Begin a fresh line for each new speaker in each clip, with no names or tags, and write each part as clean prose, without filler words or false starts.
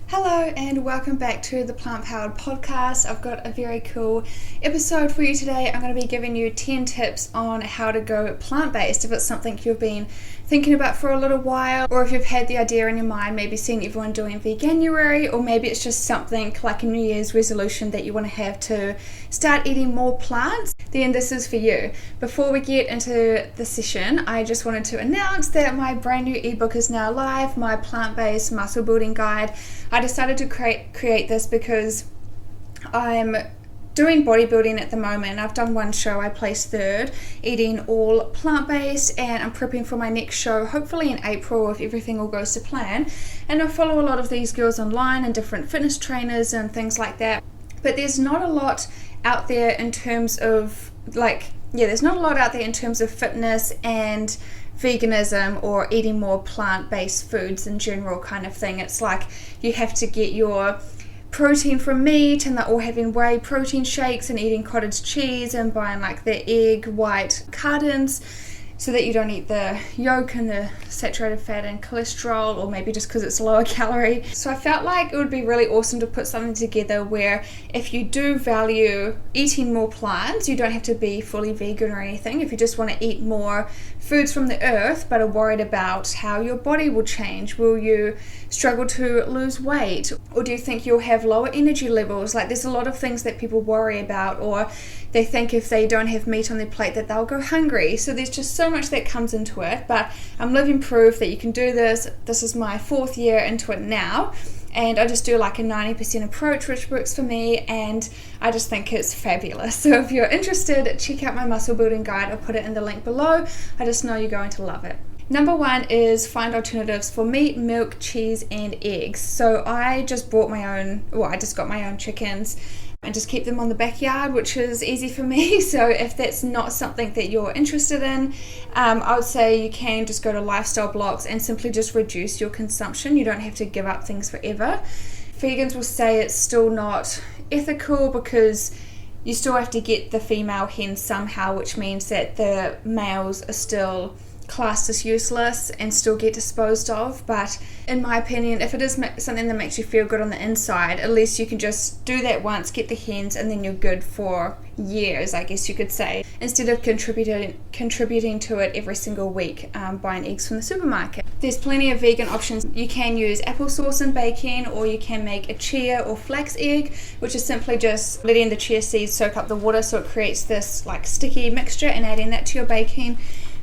Hello and welcome back to the Plant Powered Podcast. I've got a very cool episode for you today. I'm going to be giving you 10 tips on how to go plant-based if it's something you've been thinking about for a little while, or if you've had the idea in your mind, maybe seeing everyone doing Veganuary, or maybe it's just something like a New Year's resolution that you want to have to start eating more plants, then this is for you. Before we get into the session, I just wanted to announce that my brand new ebook is now live, my plant-based muscle building guide. I decided to create this because I'm doing bodybuilding at the moment. I've done one show, I placed third, eating all plant-based, and I'm prepping for my next show, hopefully in April if everything all goes to plan. And I follow a lot of these girls online and different fitness trainers and things like that. But there's not a lot out there in terms of there's not a lot out there in terms of fitness and veganism or eating more plant-based foods in general kind of thing. It's like you have to get your protein from meat, and they're all having whey protein shakes and eating cottage cheese and buying like the egg white cartons so that you don't eat the yolk and the saturated fat and cholesterol, or maybe just because it's lower calorie. So I felt like it would be really awesome to put something together where if you do value eating more plants, you don't have to be fully vegan or anything. If you just want to eat more foods from the earth but are worried about how your body will change, will you struggle to lose weight, or do you think you'll have lower energy levels? Like, there's a lot of things that people worry about, or they think if they don't have meat on their plate that they'll go hungry. So there's just so much that comes into it, but I'm living proof that you can do this. This is my 4th year into it now, and I just do like a 90% approach, which works for me, and I just think it's fabulous. So if you're interested, check out my muscle building guide. I'll put it in the link below. I just know you're going to love it. Number 1 is find alternatives for meat, milk, cheese, and eggs. So I just got my own chickens and just keep them on the backyard, which is easy for me. So if that's not something that you're interested in, I would say you can just go to lifestyle blocks and simply just reduce your consumption. You don't have to give up things forever. Vegans will say it's still not ethical because you still have to get the female hen somehow, which means that the males are still classed as useless and still get disposed of. But in my opinion, if it is something that makes you feel good on the inside, at least you can just do that once, get the hens, and then you're good for years, I guess you could say, instead of contributing to it every single week, buying eggs from the supermarket. There's plenty of vegan options. You can use applesauce in baking, or you can make a chia or flax egg, which is simply just letting the chia seeds soak up the water so it creates this like sticky mixture, and adding that to your baking.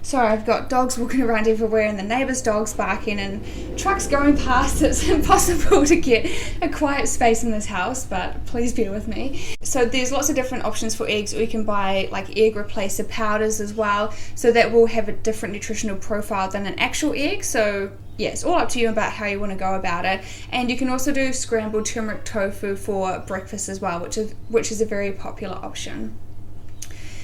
Sorry, I've got dogs walking around everywhere and the neighbours' dogs barking and trucks going past. It's impossible to get a quiet space in this house, but please bear with me. So there's lots of different options for eggs, or you can buy like egg replacer powders as well, so that will have a different nutritional profile than an actual egg. So yeah, it's all up to you about how you want to go about it. And you can also do scrambled turmeric tofu for breakfast as well, which is a very popular option.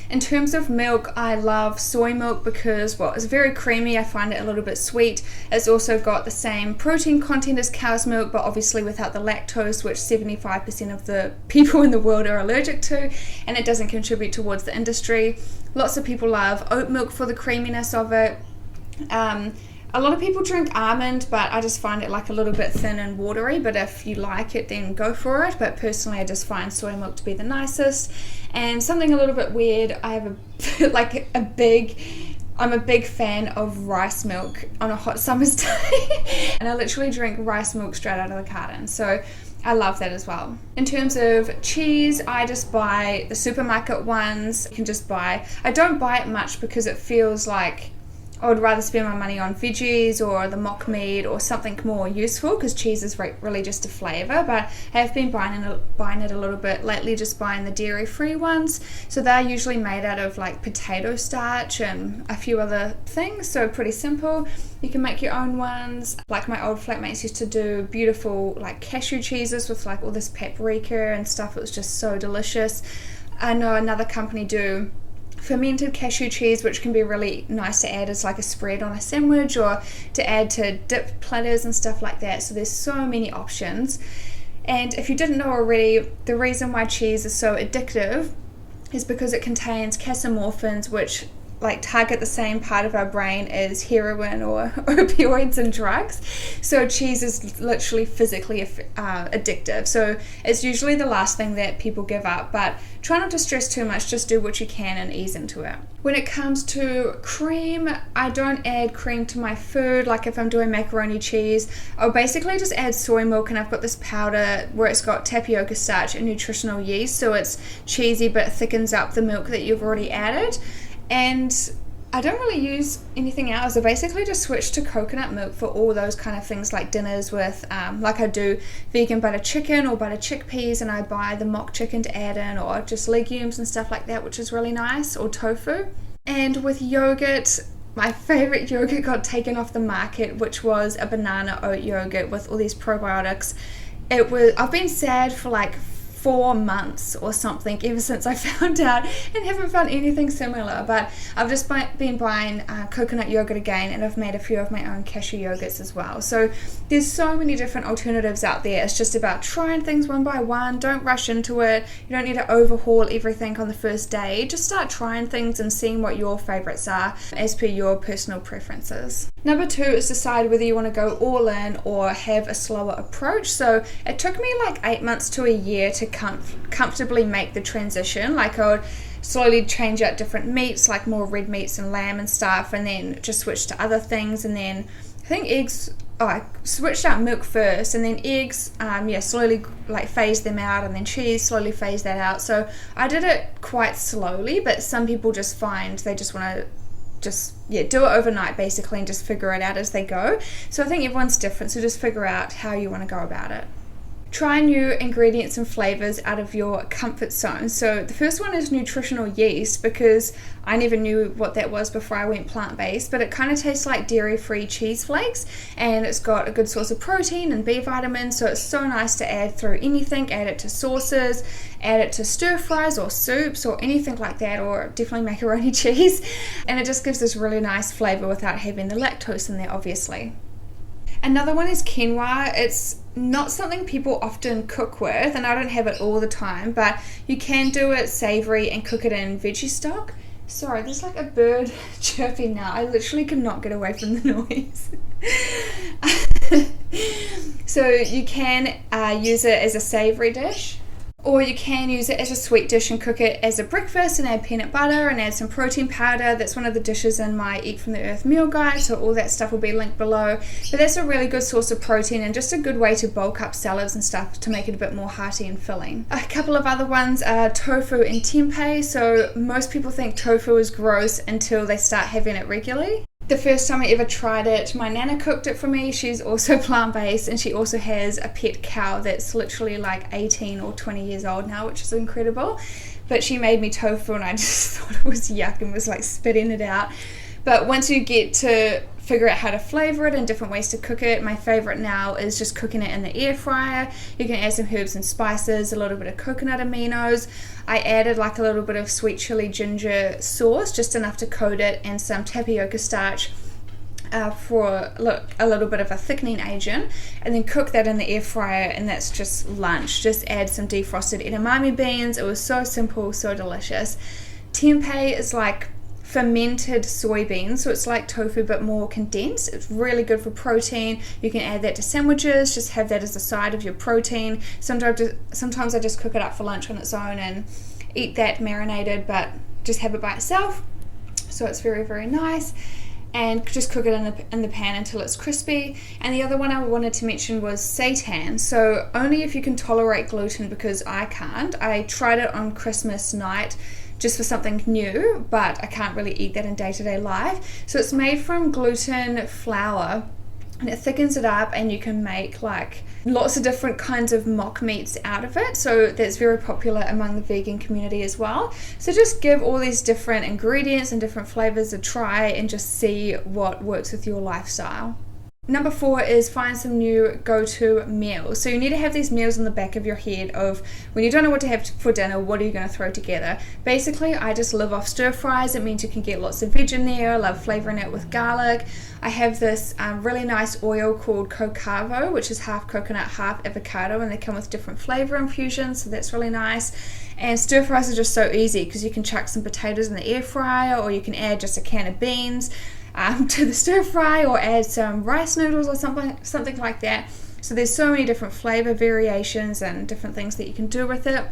In terms of milk, I love soy milk because, well, it's very creamy. I find it a little bit sweet. It's also got the same protein content as cow's milk, but obviously without the lactose, which 75% of the people in the world are allergic to, and it doesn't contribute towards the industry. Lots of people love oat milk for the creaminess of it. A lot of people drink almond, but I just find it like a little bit thin and watery. But if you like it, then go for it. But personally, I just find soy milk to be the nicest. And something a little bit weird, I have I'm a big fan of rice milk on a hot summer's day. And I literally drink rice milk straight out of the carton. So I love that as well. In terms of cheese, I just buy the supermarket ones. You can just I don't buy it much because it feels like I would rather spend my money on veggies or the mock meat or something more useful, because cheese is really just a flavour. But I have been buying it a little bit lately, just buying the dairy-free ones. So they're usually made out of like potato starch and a few other things, so pretty simple. You can make your own ones. Like my old flatmates used to do beautiful like cashew cheeses with like all this paprika and stuff. It was just so delicious. I know another company do fermented cashew cheese, which can be really nice to add as like a spread on a sandwich, or to add to dip platters and stuff like that. So there's so many options. And if you didn't know already, the reason why cheese is so addictive is because it contains casomorphins, which like target the same part of our brain as heroin or opioids and drugs. So cheese is literally physically addictive. So it's usually the last thing that people give up, but try not to stress too much, just do what you can and ease into it. When it comes to cream, I don't add cream to my food. Like if I'm doing macaroni cheese, I'll basically just add soy milk, and I've got this powder where it's got tapioca starch and nutritional yeast, so it's cheesy but thickens up the milk that you've already added. And I don't really use anything else. I basically just switch to coconut milk for all those kind of things, like dinners with, like I do vegan butter chicken or butter chickpeas, and I buy the mock chicken to add in, or just legumes and stuff like that, which is really nice, or tofu. And with yogurt, my favorite yogurt got taken off the market, which was a banana oat yogurt with all these probiotics. I've been sad for like 4 months or something ever since I found out, and haven't found anything similar, but I've just been buying coconut yogurt again, and I've made a few of my own cashew yogurts as well. So there's so many different alternatives out there. It's just about trying things one by one. Don't rush into it. You don't need to overhaul everything on the first day. Just start trying things and seeing what your favorites are as per your personal preferences. Number 2 is decide whether you want to go all in or have a slower approach. So it took me like 8 months to a year to comfortably make the transition. Like I would slowly change out different meats, like more red meats and lamb and stuff, and then just switch to other things. And then I think eggs, I switched out milk first, and then eggs, slowly like phase them out, and then cheese, slowly phase that out. So I did it quite slowly, but some people just find they just want to do it overnight basically and just figure it out as they go. So I think everyone's different, so just figure out how you want to go about it. Try new ingredients and flavors out of your comfort zone. So the first one is nutritional yeast, because I never knew what that was before I went plant-based, but it kind of tastes like dairy-free cheese flakes, and it's got a good source of protein and B vitamins, so it's so nice to add through anything. Add it to sauces, add it to stir fries or soups or anything like that, or definitely macaroni cheese, and it just gives this really nice flavor without having the lactose in there, obviously. Another one is quinoa. It's not something people often cook with, and I don't have it all the time, but you can do it savory and cook it in veggie stock. Sorry, there's like a bird chirping now. I literally could not get away from the noise. So you can use it as a savory dish, or you can use it as a sweet dish and cook it as a breakfast and add peanut butter and add some protein powder. That's one of the dishes in my Eat from the Earth meal guide, so all that stuff will be linked below. But that's a really good source of protein and just a good way to bulk up salads and stuff to make it a bit more hearty and filling. A couple of other ones are tofu and tempeh. So most people think tofu is gross until they start having it regularly. The first time I ever tried it, my nana cooked it for me. She's also plant-based, and she also has a pet cow that's literally like 18 or 20 years old now, which is incredible. But she made me tofu, and I just thought it was yuck and was like spitting it out. But once you get to figure out how to flavor it and different ways to cook it, my favorite now is just cooking it in the air fryer. You can add some herbs and spices, a little bit of coconut aminos. I added like a little bit of sweet chili ginger sauce, just enough to coat it, and some tapioca starch for a little bit of a thickening agent, and then cook that in the air fryer, and that's just lunch. Just add some defrosted edamame beans. It was so simple, so delicious. Tempeh is like fermented soybeans, so it's like tofu but more condensed. It's really good for protein. You can add that to sandwiches, just have that as a side of your protein. Sometimes I just cook it up for lunch on its own and eat that marinated, but just have it by itself. So it's very, very nice. And just cook it in the pan until it's crispy. And the other one I wanted to mention was seitan. So only if you can tolerate gluten, because I can't. I tried it on Christmas night just for something new, but I can't really eat that in day-to-day life. So it's made from gluten flour, and it thickens it up, and you can make like lots of different kinds of mock meats out of it. So that's very popular among the vegan community as well. So just give all these different ingredients and different flavors a try and just see what works with your lifestyle. Number 4 is find some new go-to meals. So you need to have these meals in the back of your head of when you don't know what to have for dinner, what are you going to throw together? Basically, I just live off stir fries. It means you can get lots of veg in there. I love flavoring it with garlic. I have this really nice oil called cacao, which is half coconut, half avocado, and they come with different flavor infusions, so that's really nice. And stir fries are just so easy because you can chuck some potatoes in the air fryer, or you can add just a can of beans to the stir fry, or add some rice noodles or something like that. So there's so many different flavor variations and different things that you can do with it.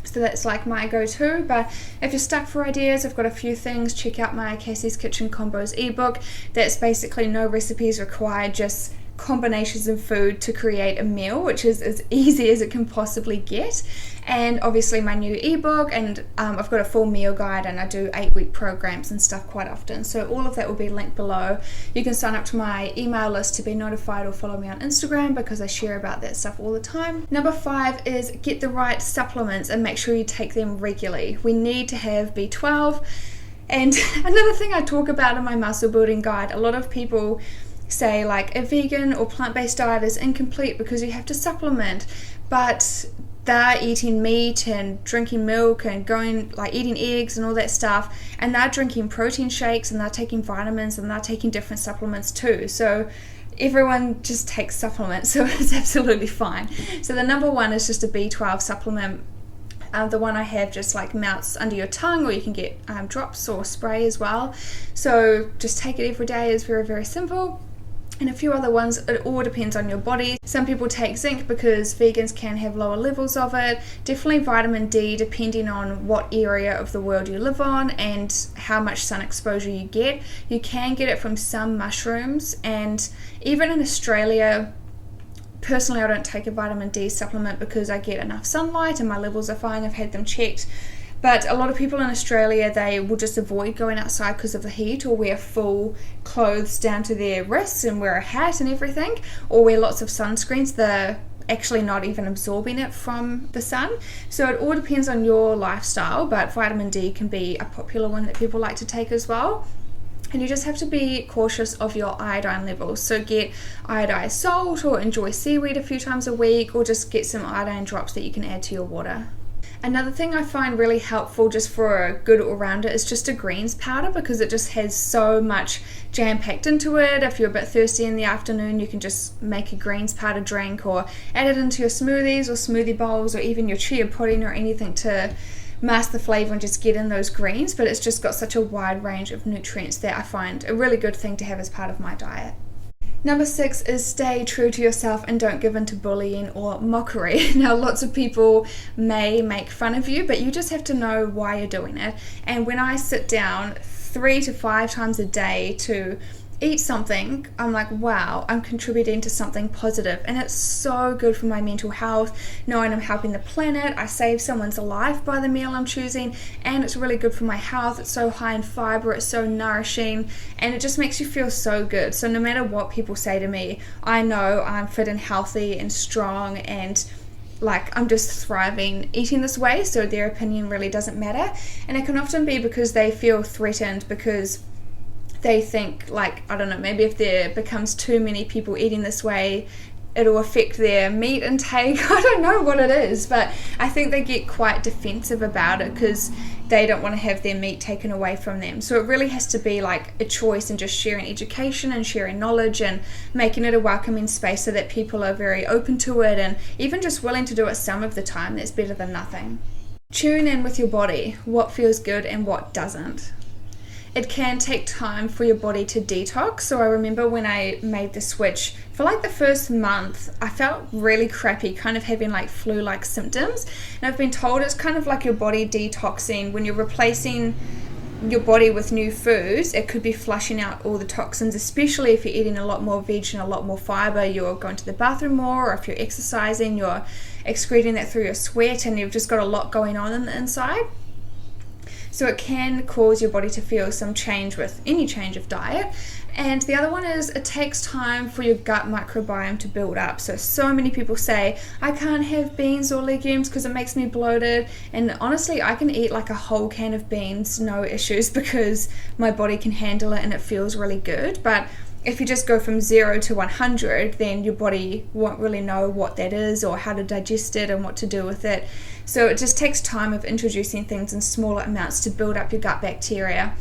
So that's like my go-to. But if you're stuck for ideas, I've got a few things. Check out my Cassie's Kitchen Combos ebook. That's basically no recipes required, just combinations of food to create a meal, which is as easy as it can possibly get. And obviously my new ebook, and I've got a full meal guide, and I do 8-week programs and stuff quite often, so all of that will be linked below. You can sign up to my email list to be notified, or follow me on Instagram because I share about that stuff all the time. Number 5 is get the right supplements and make sure you take them regularly. We need to have B12. And another thing I talk about in my muscle building guide, a lot of people say like a vegan or plant-based diet is incomplete because you have to supplement, but they're eating meat and drinking milk and eating eggs and all that stuff, and they're drinking protein shakes, and they're taking vitamins, and they're taking different supplements too. So everyone just takes supplements, so it's absolutely fine. So the number 1 is just a B12 supplement. The one I have just like melts under your tongue, or you can get drops or spray as well. So just take it every day. It's very, very simple. And a few other ones, it all depends on your body. Some people take zinc because vegans can have lower levels of it. Definitely vitamin D, depending on what area of the world you live on and how much sun exposure you get. You can get it from some mushrooms, and even in Australia, personally I don't take a vitamin D supplement because I get enough sunlight and my levels are fine. I've had them checked. But a lot of people in Australia, they will just avoid going outside because of the heat, or wear full clothes down to their wrists and wear a hat and everything, or wear lots of sunscreens. They're actually not even absorbing it from the sun. So it all depends on your lifestyle, but vitamin D can be a popular one that people like to take as well. And you just have to be cautious of your iodine levels. So get iodized salt, or enjoy seaweed a few times a week, or just get some iodine drops that you can add to your water. Another thing I find really helpful just for a good all-rounder is just a greens powder, because it just has so much jam-packed into it. If you're a bit thirsty in the afternoon, you can just make a greens powder drink, or add it into your smoothies or smoothie bowls, or even your chia pudding or anything to mask the flavor and just get in those greens. But it's just got such a wide range of nutrients that I find a really good thing to have as part of my diet. Number 6 is stay true to yourself and don't give in to bullying or mockery. Now, lots of people may make fun of you, but you just have to know why you're doing it. And when I sit down 3 to 5 times a day to eat something, I'm like, wow, I'm contributing to something positive, and it's so good for my mental health, knowing I'm helping the planet. I save someone's life by the meal I'm choosing, and it's really good for my health. It's so high in fiber, it's so nourishing, and it just makes you feel so good. So no matter what people say to me, I know I'm fit and healthy and strong, and like I'm just thriving eating this way, so their opinion really doesn't matter. And it can often be because they feel threatened, because they think, like, I don't know, maybe if there becomes too many people eating this way, it'll affect their meat intake. I don't know what it is, but I think they get quite defensive about it because they don't want to have their meat taken away from them. So it really has to be like a choice, and just sharing education and sharing knowledge and making it a welcoming space so that people are very open to it, and even just willing to do it some of the time. That's better than nothing. Tune in with your body, what feels good and what doesn't. It can take time for your body to detox. So I remember when I made the switch, for like the first month, I felt really crappy, kind of having like flu-like symptoms. And I've been told it's kind of like your body detoxing. When you're replacing your body with new foods, it could be flushing out all the toxins, especially if you're eating a lot more veg and a lot more fiber. You're going to the bathroom more, or if you're exercising, you're excreting that through your sweat, and you've just got a lot going on the inside. So it can cause your body to feel some change with any change of diet. And the other one is it takes time for your gut microbiome to build up. So many people say, I can't have beans or legumes because it makes me bloated. And honestly, I can eat like a whole can of beans, no issues, because my body can handle it and it feels really good. But if you just go from 0 to 100, then your body won't really know what that is or how to digest it and what to do with it. So it just takes time of introducing things in smaller amounts to build up your gut bacteria.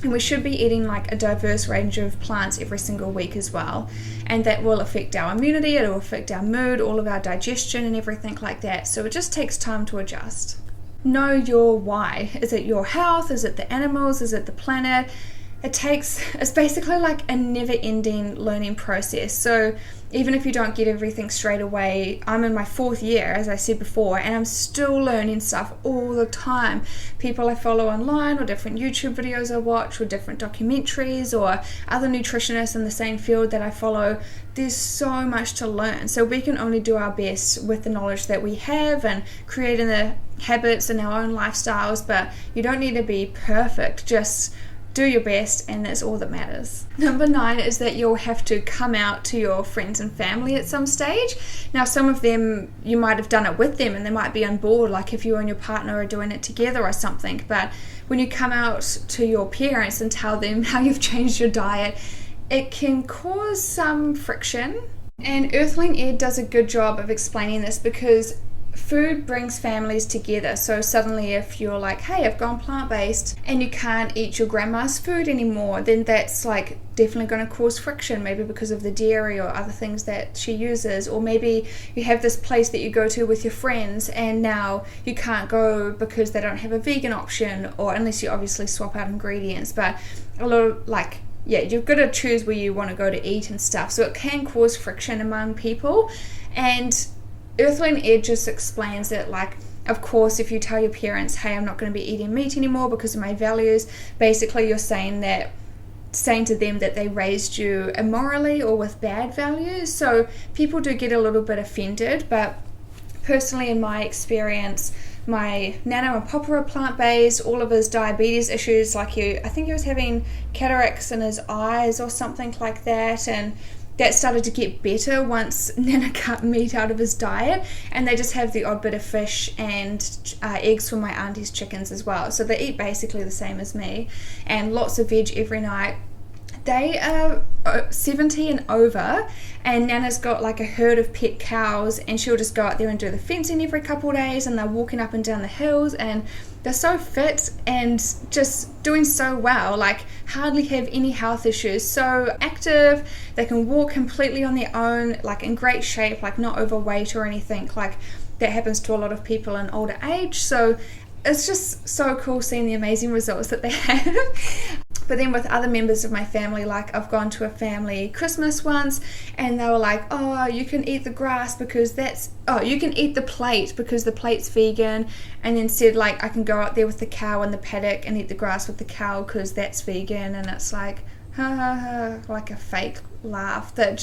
And we should be eating like a diverse range of plants every single week as well. And that will affect our immunity, it will affect our mood, all of our digestion and everything like that. So it just takes time to adjust. Know your why. Is it your health? Is it the animals? Is it the planet? It's basically like a never-ending learning process. So even if you don't get everything straight away, I'm in my 4th year, as I said before, and I'm still learning stuff all the time. People I follow online, or different YouTube videos I watch, or different documentaries, or other nutritionists in the same field that I follow. There's so much to learn. So we can only do our best with the knowledge that we have and creating the habits in our own lifestyles, but you don't need to be perfect. Just do your best, and that's all that matters. Number 9 is that you'll have to come out to your friends and family at some stage. Now, some of them, you might have done it with them and they might be on board, like if you and your partner are doing it together or something. But when you come out to your parents and tell them how you've changed your diet, it can cause some friction. And Earthling Ed does a good job of explaining this, because food brings families together. So suddenly if you're like, hey, I've gone plant-based, and you can't eat your grandma's food anymore, then that's like definitely going to cause friction, maybe because of the dairy or other things that she uses. Or maybe you have this place that you go to with your friends and now you can't go because they don't have a vegan option, or unless you obviously swap out ingredients. But a lot of you've got to choose where you want to go to eat and stuff. So it can cause friction among people. And Earthling Ed just explains it like, of course, if you tell your parents, hey, I'm not going to be eating meat anymore because of my values, basically you're saying to them that they raised you immorally or with bad values. So people do get a little bit offended, but personally, in my experience, my nana and papa are plant-based. All of his diabetes issues, I think he was having cataracts in his eyes or something like that, and that started to get better once Nana cut meat out of his diet, and they just have the odd bit of fish and eggs from my auntie's chickens as well. So they eat basically the same as me, and lots of veg every night. They are 70 and over, and Nana's got like a herd of pet cows, and she'll just go out there and do the fencing every couple of days, and they're walking up and down the hills, and they're so fit and just doing so well, like hardly have any health issues, so active. They can walk completely on their own, like in great shape, like not overweight or anything like that happens to a lot of people in older age. So it's just so cool seeing the amazing results that they have. But then with other members of my family, like I've gone to a family Christmas once, and they were like, oh, you can eat the grass because you can eat the plate because the plate's vegan, and then said like I can go out there with the cow in the paddock and eat the grass with the cow because that's vegan. And it's like, ha ha ha, like a fake laugh that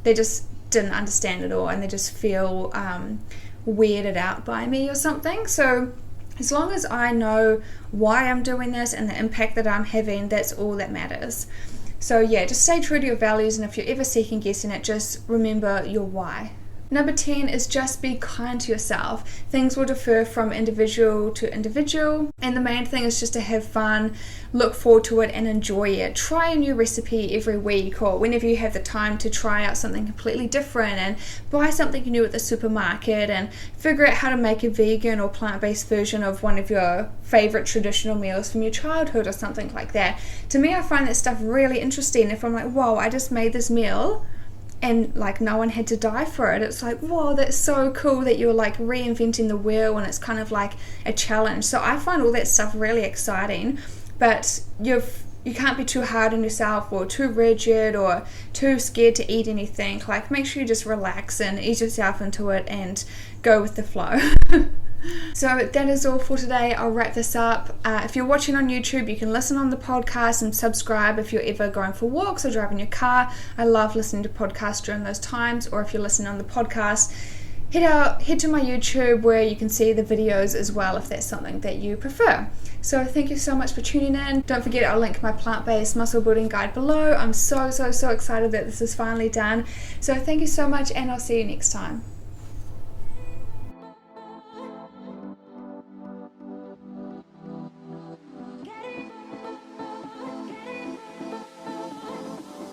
they just didn't understand at all, and they just feel weirded out by me or something. So as long as I know why I'm doing this and the impact that I'm having, that's all that matters. So yeah, just stay true to your values, and if you're ever second guessing it, just remember your why. Number 10 is just be kind to yourself. Things will differ from individual to individual, and the main thing is just to have fun, look forward to it and enjoy it. Try a new recipe every week, or whenever you have the time to try out something completely different, and buy something new at the supermarket and figure out how to make a vegan or plant-based version of one of your favorite traditional meals from your childhood or something like that. To me, I find that stuff really interesting. If I'm like, whoa, I just made this meal and like no one had to die for it, it's like, whoa, that's so cool that you're like reinventing the wheel, and it's kind of like a challenge. So I find all that stuff really exciting, but you can't be too hard on yourself or too rigid or too scared to eat anything. Like, make sure you just relax and ease yourself into it and go with the flow. So that is all for today. I'll wrap this up. If you're watching on YouTube, you can listen on the podcast and subscribe if you're ever going for walks or driving your car. I love listening to podcasts during those times. Or if you're listening on the podcast, head to my YouTube where you can see the videos as well if that's something that you prefer. So thank you so much for tuning in. Don't forget, I'll link my plant-based muscle building guide below. I'm so excited that this is finally done. So thank you so much, and I'll see you next time.